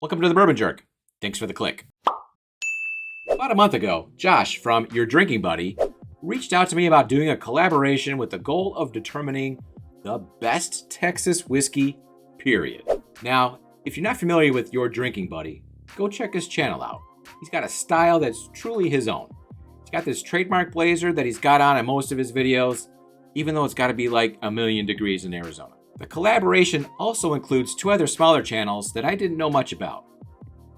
Welcome to the Bourbon Jerk. Thanks for the click. About a month ago, Josh from Your Drinking Buddy reached out to me about doing a collaboration with the goal of determining the best Texas whiskey, period. Now, if you're not familiar with Your Drinking Buddy, go check his channel out. He's got a style that's truly his own. He's got this trademark blazer that he's got on in most of his videos, even though it's got to be like 1,000,000 degrees in Arizona. The collaboration also includes two other smaller channels that I didn't know much about.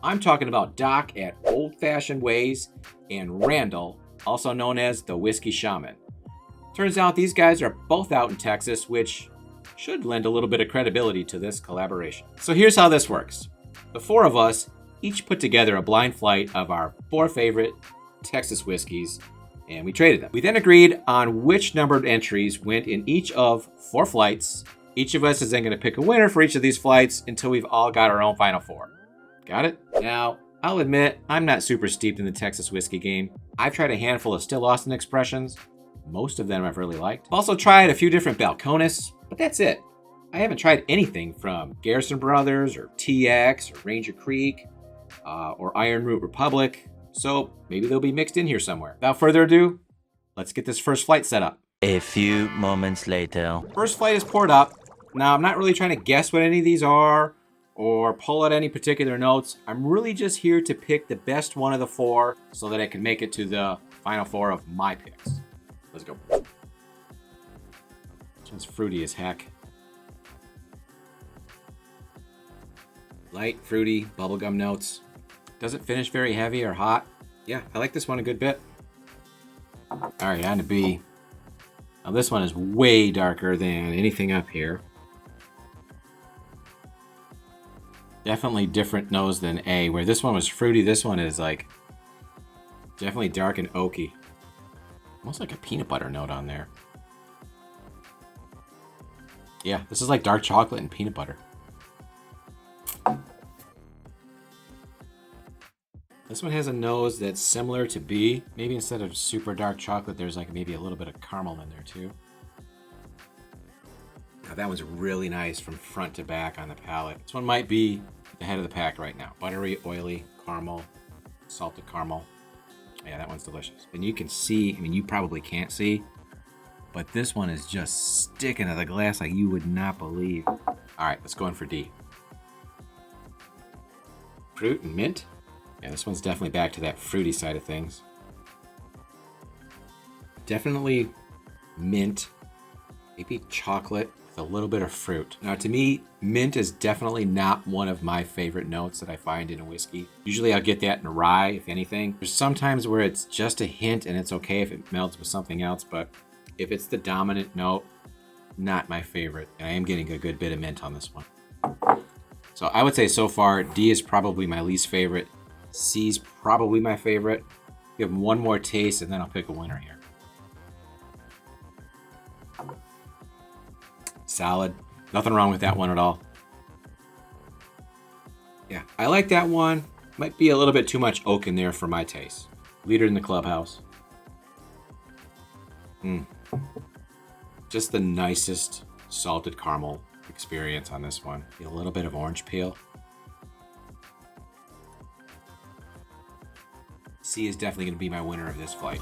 I'm talking about Doc at Old Fashioned Ways and Randall, also known as the Whiskey Shaman. Turns out these guys are both out in Texas, which should lend a little bit of credibility to this collaboration. So here's how this works. The four of us each put together a blind flight of our 4 favorite Texas whiskeys, and we traded them. We then agreed on which numbered entries went in each of 4 flights. Each of us is then going to pick a winner for each of these flights until we've all got our own final 4. Got it? Now, I'll admit, I'm not super steeped in the Texas whiskey game. I've tried a handful of Still Austin expressions. Most of them I've really liked. I've also tried a few different Balcones, but that's it. I haven't tried anything from Garrison Brothers or TX or Ranger Creek or Iron Root Republic, so maybe they'll be mixed in here somewhere. Without further ado, let's get this first flight set up. A few moments later. First flight is poured up. Now, I'm not really trying to guess what any of these are or pull out any particular notes. I'm really just here to pick the best one of the 4 so that I can make it to the final 4 of my picks. Let's go. This one's fruity as heck. Light, fruity, bubblegum notes. Doesn't finish very heavy or hot. Yeah, I like this one a good bit. All right, on to B. Now this one is way darker than anything up here. Definitely different nose than A, where this one was fruity. This one is like definitely dark and oaky. Almost like a peanut butter note on there. Yeah, this is like dark chocolate and peanut butter. This one has a nose that's similar to B. Maybe instead of super dark chocolate, there's like maybe a little bit of caramel in there too. Now that one's really nice from front to back on the palate. This one might be the head of the pack right now. Buttery, oily, caramel, salted caramel. Yeah, that one's delicious. And you can see, I mean, you probably can't see, but this one is just sticking to the glass like you would not believe. All right, let's go in for D. Fruit and mint. Yeah, this one's definitely back to that fruity side of things. Definitely mint, maybe chocolate with a little bit of fruit. Now to me, mint is definitely not one of my favorite notes that I find in a whiskey. Usually I'll get that in a rye, if anything. There's sometimes where it's just a hint and it's okay if it melds with something else, but if it's the dominant note, not my favorite. And I am getting a good bit of mint on this one. So I would say so far, D is probably my least favorite. C's probably my favorite. Give them one more taste and then I'll pick a winner here. Solid. Nothing wrong with that one at all. Yeah, I like that one. Might be a little bit too much oak in there for my taste. Leader in the clubhouse. Just the nicest salted caramel experience on this one. A little bit of orange peel. C is definitely going to be my winner of this flight.